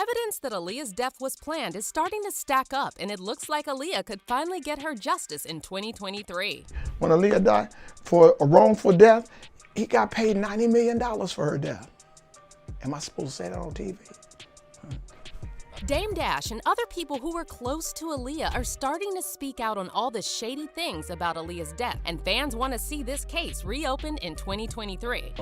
evidence that Aaliyah's death was planned is starting to stack up, and it looks like Aaliyah could finally get her justice in 2023. When Aaliyah died for a wrongful death, he got paid $90 million for her death. Am I supposed to say that on TV? Dame Dash and other people who were close to Aaliyah are starting to speak out on all the shady things about Aaliyah's death, and fans want to see this case reopened in 2023.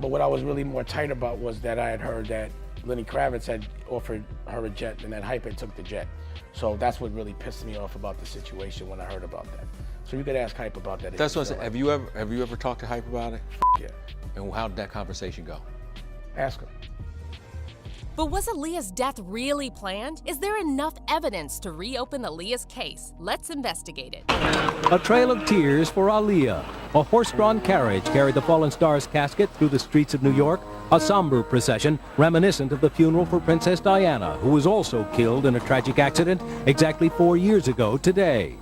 But what I was really more tight about was that I had heard that Lenny Kravitz had offered her a jet and that Hype had took the jet. So that's what really pissed me off about the situation when I heard about that. So you could ask Hype about that. That's what I said. Have you ever talked to Hype about it? Yeah. And how did that conversation go? Ask him. But was Aaliyah's death really planned? Is there enough evidence to reopen Aaliyah's case? Let's investigate it. A trail of tears for Aaliyah. A horse-drawn carriage carried the fallen star's casket through the streets of New York, a somber procession reminiscent of the funeral for Princess Diana, who was also killed in a tragic accident exactly 4 years ago today.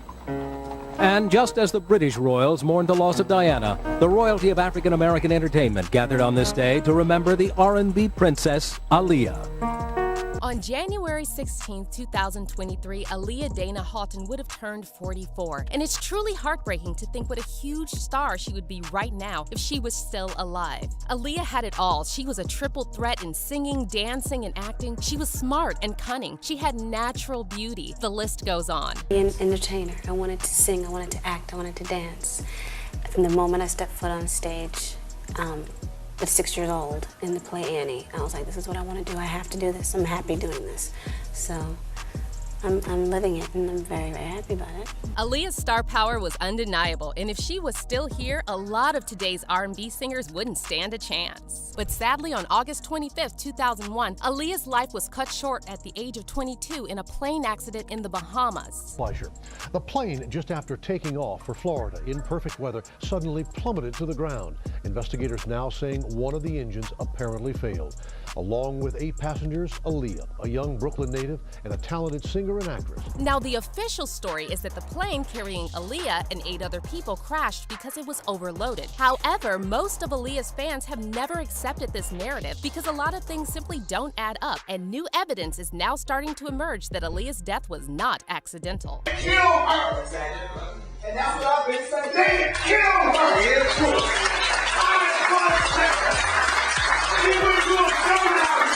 And just as the British royals mourned the loss of Diana, the royalty of African-American entertainment gathered on this day to remember the R&B princess, Aaliyah. On January 16, 2023, Aaliyah Dana Houghton would have turned 44. And it's truly heartbreaking to think what a huge star she would be right now if she was still alive. Aaliyah had it all. She was a triple threat in singing, dancing, and acting. She was smart and cunning. She had natural beauty. The list goes on. Being an entertainer, I wanted to sing, I wanted to act, I wanted to dance. From the moment I stepped foot on stage, at 6 years old in the play Annie, I was like, this is what I want to do. I have to do this. I'm happy doing this. So I'm living it, and I'm very, very happy about it. Aaliyah's star power was undeniable, and if she was still here, a lot of today's R&B singers wouldn't stand a chance. But sadly, on August 25, 2001, Aaliyah's life was cut short at the age of 22 in a plane accident in the Bahamas. Pleasure. The plane, just after taking off for Florida in perfect weather, suddenly plummeted to the ground. Investigators now saying one of the engines apparently failed. Along with 8 passengers, Aaliyah, a young Brooklyn native and a talented singer and actress. Now, the official story is that the plane carrying Aaliyah and 8 other people crashed because it was overloaded. However, most of Aaliyah's fans have never accepted this narrative because a lot of things simply don't add up, and new evidence is now starting to emerge that Aaliyah's death was not accidental. Kill her! And that's what I've been saying. They killed her! She went to a seminar.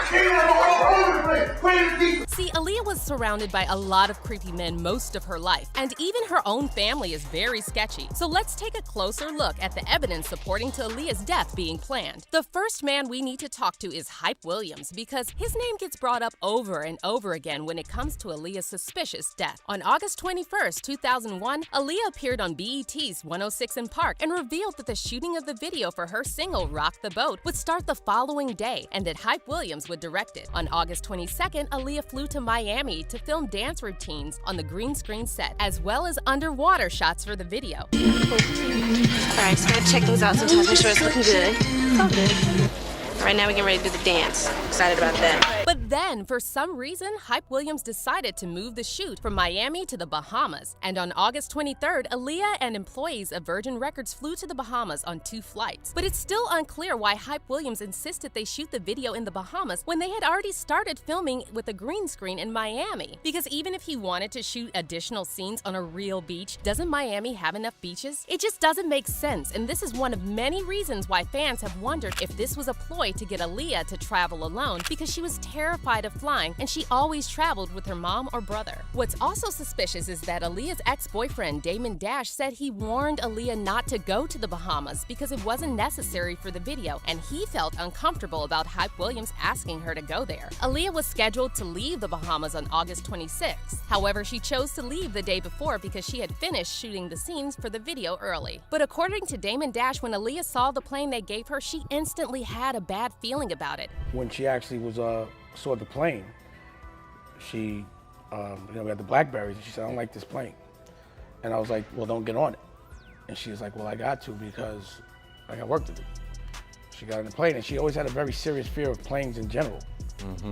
She had a whole other place. See, Aaliyah was surrounded by a lot of creepy men most of her life, and even her own family is very sketchy. So let's take a closer look at the evidence supporting to Aaliyah's death being planned. The first man we need to talk to is Hype Williams, because his name gets brought up over and over again when it comes to Aaliyah's suspicious death. On August 21st, 2001, Aaliyah appeared on BET's 106 in Park and revealed that the shooting of the video for her single Rock the Boat would start the following day, and that Hype Williams would direct it. On August 22nd, Aaliyah flew to Miami to film dance routines on the green screen set, as well as underwater shots for the video. All right, so gotta check things out sometimes, make sure it's looking good. It's all good. Right now we're getting ready to do the dance. Excited about that. But then, for some reason, Hype Williams decided to move the shoot from Miami to the Bahamas. And on August 23rd, Aaliyah and employees of Virgin Records flew to the Bahamas on 2 flights. But it's still unclear why Hype Williams insisted they shoot the video in the Bahamas when they had already started filming with a green screen in Miami. Because even if he wanted to shoot additional scenes on a real beach, doesn't Miami have enough beaches? It just doesn't make sense, and this is one of many reasons why fans have wondered if this was a ploy to get Aaliyah to travel alone, because she was terrified of flying and she always traveled with her mom or brother. What's also suspicious is that Aaliyah's ex-boyfriend Damon Dash said he warned Aaliyah not to go to the Bahamas because it wasn't necessary for the video, and he felt uncomfortable about Hype Williams asking her to go there. Aaliyah was scheduled to leave the Bahamas on August 26th. However, she chose to leave the day before because she had finished shooting the scenes for the video early. But according to Damon Dash, when Aaliyah saw the plane they gave her, she instantly had a bad feeling about it. When she actually saw the plane, she, we had the Blackberries, and she said, I don't like this plane. And I was like, well, don't get on it. And she was like, well, I got to because I got work to do. She got on the plane, and she always had a very serious fear of planes in general.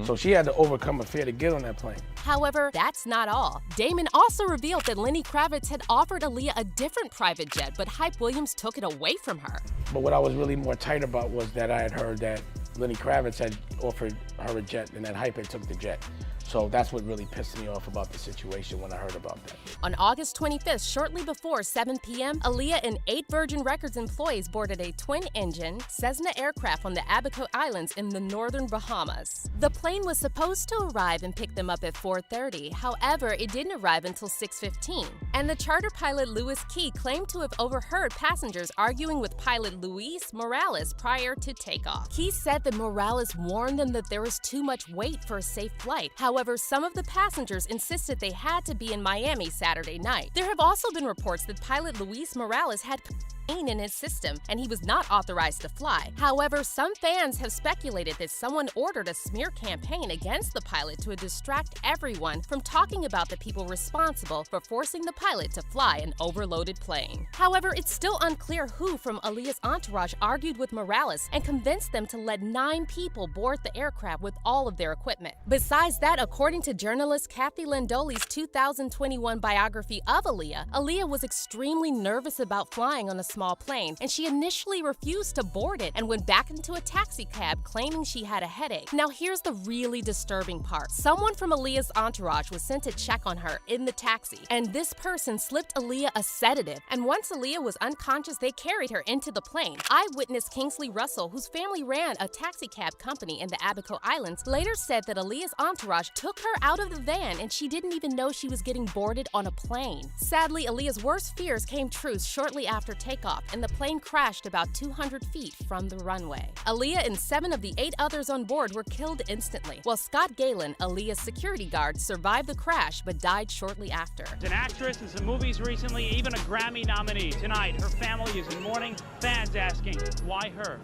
So she had to overcome a fear to get on that plane. However, that's not all. Damon also revealed that Lenny Kravitz had offered Aaliyah a different private jet, but Hype Williams took it away from her. But what I was really more tight about was that I had heard that Lenny Kravitz had offered her a jet, and then Hype had took the jet. So that's what really pissed me off about the situation when I heard about that. On August 25th, shortly before 7 p.m., Aaliyah and 8 Virgin Records employees boarded a twin-engine Cessna aircraft on the Abaco Islands in the northern Bahamas. The plane was supposed to arrive and pick them up at 4:30. However, it didn't arrive until 6:15. And the charter pilot Louis Key claimed to have overheard passengers arguing with pilot Luis Morales prior to takeoff. Key said that Morales warned them that there was too much weight for a safe flight. However, some of the passengers insisted they had to be in Miami Saturday night. There have also been reports that pilot Luis Morales had cocaine in his system and he was not authorized to fly. However, some fans have speculated that someone ordered a smear campaign against the pilot to distract everyone from talking about the people responsible for forcing the pilot to fly an overloaded plane. However, it's still unclear who from Aaliyah's entourage argued with Morales and convinced them to let 9 people board the aircraft with all of their equipment. Besides that, according to journalist Kathy Landoli's 2021 biography of Aaliyah, Aaliyah was extremely nervous about flying on a small plane, and she initially refused to board it and went back into a taxi cab claiming she had a headache. Now here's the really disturbing part. Someone from Aaliyah's entourage was sent to check on her in the taxi, and this person slipped Aaliyah a sedative, and once Aaliyah was unconscious, they carried her into the plane. Eyewitness Kingsley Russell, whose family ran a taxi cab company in the Abaco Islands, later said that Aaliyah's entourage took her out of the van and she didn't even know she was getting boarded on a plane. Sadly, Aaliyah's worst fears came true shortly after takeoff, and the plane crashed about 200 feet from the runway. Aaliyah and 7 of the 8 others on board were killed instantly, while Scott Galen, Aaliyah's security guard, survived the crash but died shortly after. An actress in some movies recently, even a Grammy nominee. Tonight, her family is in mourning. Fans asking, why her?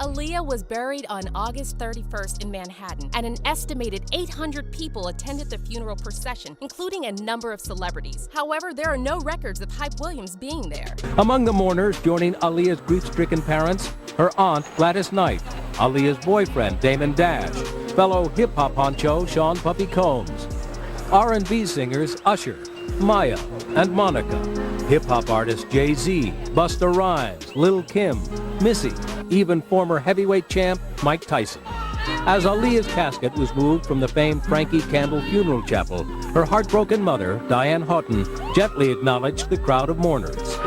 Aaliyah was buried on August 31st in Manhattan, and an estimated 800 people attended the funeral procession, including a number of celebrities. However, there are no records of Hype Williams being there. Among the mourners joining Aaliyah's grief-stricken parents, her aunt Gladys Knight, Aaliyah's boyfriend Damon Dash, fellow hip-hop honcho Sean Puffy Combs, R&B singers Usher, Maya, and Monica, hip-hop artists Jay-Z, Busta Rhymes, Lil' Kim, Missy, even former heavyweight champ Mike Tyson. As Aaliyah's casket was moved from the famed Frankie Campbell Funeral Chapel, her heartbroken mother, Diane Houghton, gently acknowledged the crowd of mourners.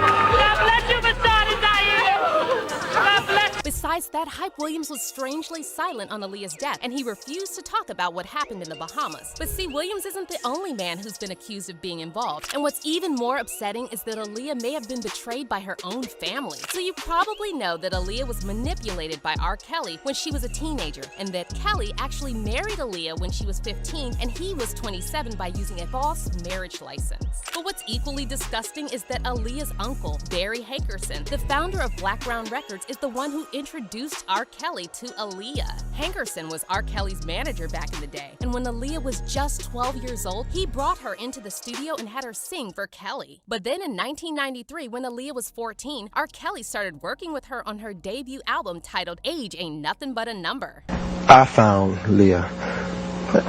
Besides that, Hype Williams was strangely silent on Aaliyah's death, and he refused to talk about what happened in the Bahamas. But see, Williams isn't the only man who's been accused of being involved, and what's even more upsetting is that Aaliyah may have been betrayed by her own family. So you probably know that Aaliyah was manipulated by R. Kelly when she was a teenager, and that Kelly actually married Aaliyah when she was 15 and he was 27 by using a false marriage license. But what's equally disgusting is that Aaliyah's uncle, Barry Hankerson, the founder of Black Brown Records, is the one who introduced R. Kelly to Aaliyah. Hankerson was R. Kelly's manager back in the day, and when Aaliyah was just 12 years old, he brought her into the studio and had her sing for Kelly. But then in 1993, when Aaliyah was 14, R. Kelly started working with her on her debut album titled Age Ain't Nothing But a Number. I found Leah.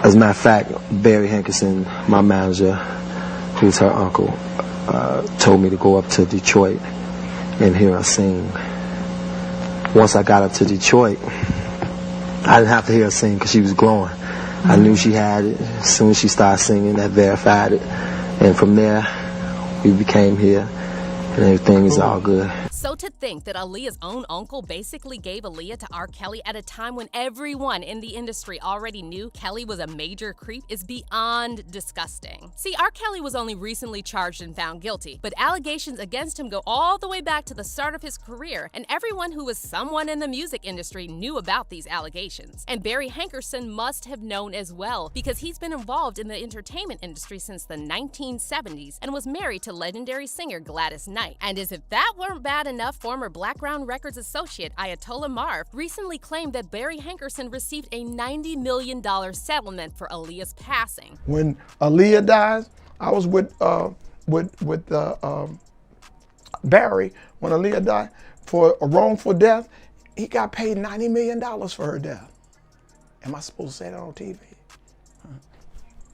As a matter of fact, Barry Hankerson, my manager, who's her uncle, told me to go up to Detroit and hear her sing. Once I got up to Detroit, I didn't have to hear her sing because she was glowing. I knew she had it. As soon as she started singing, that verified it. And from there, we became here, and everything is all good. So to think that Aaliyah's own uncle basically gave Aaliyah to R. Kelly at a time when everyone in the industry already knew Kelly was a major creep is beyond disgusting. See, R. Kelly was only recently charged and found guilty, but allegations against him go all the way back to the start of his career, and everyone who was someone in the music industry knew about these allegations. And Barry Hankerson must have known as well, because he's been involved in the entertainment industry since the 1970s and was married to legendary singer Gladys Knight. And as if that weren't bad enough, former Black Brown Records associate Ayatollah Marv recently claimed that Barry Hankerson received a $90 million settlement for Aaliyah's passing. When Aaliyah dies, I was with Barry when Aaliyah died for a wrongful death. He got paid $90 million for her death. Am I supposed to say that on TV?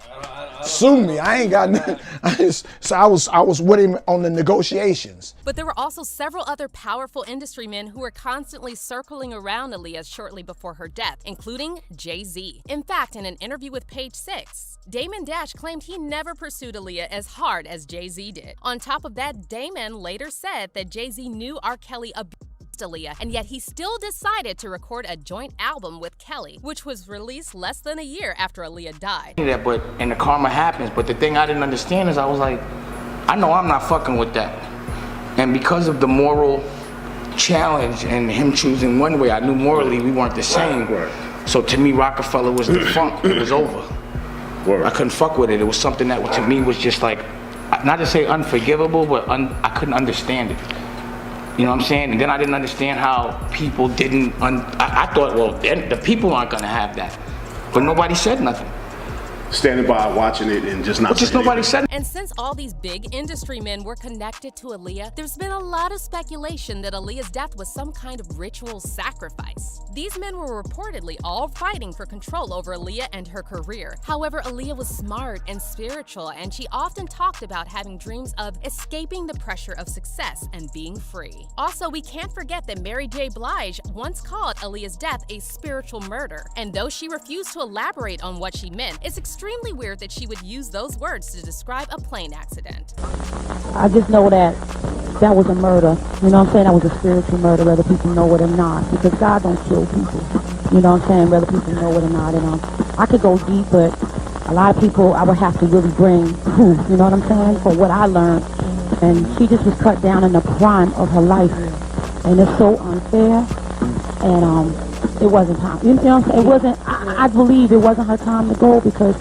I Sue me. I ain't got nothing. I was with him on the negotiations. But there were also several other powerful industry men who were constantly circling around Aaliyah shortly before her death, including Jay-Z. In fact, in an interview with Page Six, Damon Dash claimed he never pursued Aaliyah as hard as Jay-Z did. On top of that, Damon later said that Jay-Z knew R. Kelly abused Aaliyah, and yet he still decided to record a joint album with Kelly, which was released less than a year after Aaliyah died. And the karma happens, but the thing I didn't understand is I was like, I know I'm not fucking with that. And because of the moral challenge and him choosing one way, I knew morally we weren't the same. So to me, Rockefeller was defunct. It was over. I couldn't fuck with it. It was something that to me was just like, not to say unforgivable, but I couldn't understand it. You know what I'm saying? And then I didn't understand how people didn't, I thought, well, the people aren't gonna have that. But nobody said nothing. Standing by, watching it, and just not. But just nobody said it. And since all these big industry men were connected to Aaliyah, there's been a lot of speculation that Aaliyah's death was some kind of ritual sacrifice. These men were reportedly all fighting for control over Aaliyah and her career. However, Aaliyah was smart and spiritual, and she often talked about having dreams of escaping the pressure of success and being free. Also, we can't forget that Mary J. Blige once called Aaliyah's death a spiritual murder. And though she refused to elaborate on what she meant, it's extremely weird that she would use those words to describe a plane accident. I just know that was a murder. You know what I'm saying? That was a spiritual murder, whether people know it or not. Because God don't kill people. You know what I'm saying? Whether people know it or not. And I could go deep, but a lot of people I would have to really bring proof. You know what I'm saying? For what I learned. And she just was cut down in the prime of her life. And it's so unfair. And it wasn't time. You know what I'm saying? It wasn't, I believe it wasn't her time to go, because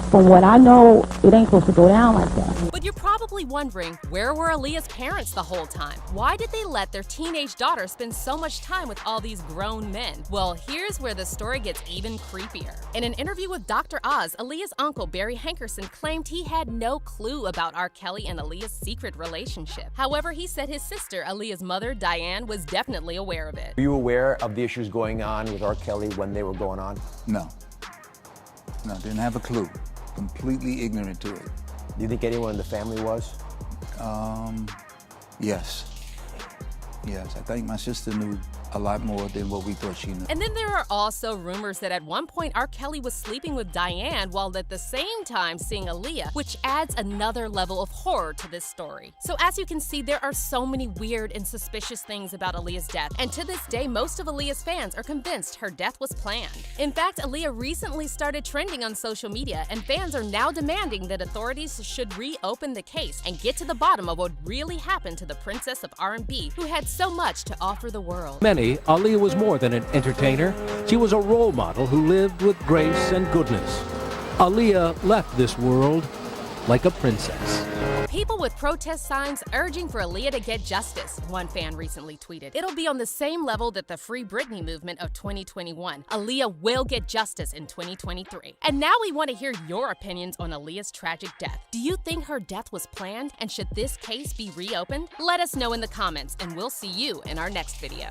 from what I know, it ain't supposed to go down like that. But you're probably wondering, where were Aaliyah's parents the whole time? Why did they let their teenage daughter spend so much time with all these grown men? Well, here's where the story gets even creepier. In an interview with Dr. Oz, Aaliyah's uncle, Barry Hankerson, claimed he had no clue about R. Kelly and Aaliyah's secret relationship. However, he said his sister, Aaliyah's mother, Diane, was definitely aware of it. Were you aware of the issues going on with R. Kelly when they were going on? No. No, didn't have a clue. Completely ignorant to it. Do you think anyone in the family was? Yes. Yes, I think my sister knew a lot more than what we thought she knew. And then there are also rumors that at one point R. Kelly was sleeping with Diane while at the same time seeing Aaliyah, which adds another level of horror to this story. So as you can see, there are so many weird and suspicious things about Aaliyah's death, and to this day, most of Aaliyah's fans are convinced her death was planned. In fact, Aaliyah recently started trending on social media, and fans are now demanding that authorities should reopen the case and get to the bottom of what really happened to the princess of R&B, who had so much to offer the world. Aaliyah was more than an entertainer. She was a role model who lived with grace and goodness. Aaliyah left this world like a princess. People with protest signs urging for Aaliyah to get justice, one fan recently tweeted. It'll be on the same level that the Free Britney movement of 2021. Aaliyah will get justice in 2023. And now we want to hear your opinions on Aaliyah's tragic death. Do you think her death was planned? And should this case be reopened? Let us know in the comments, and we'll see you in our next video.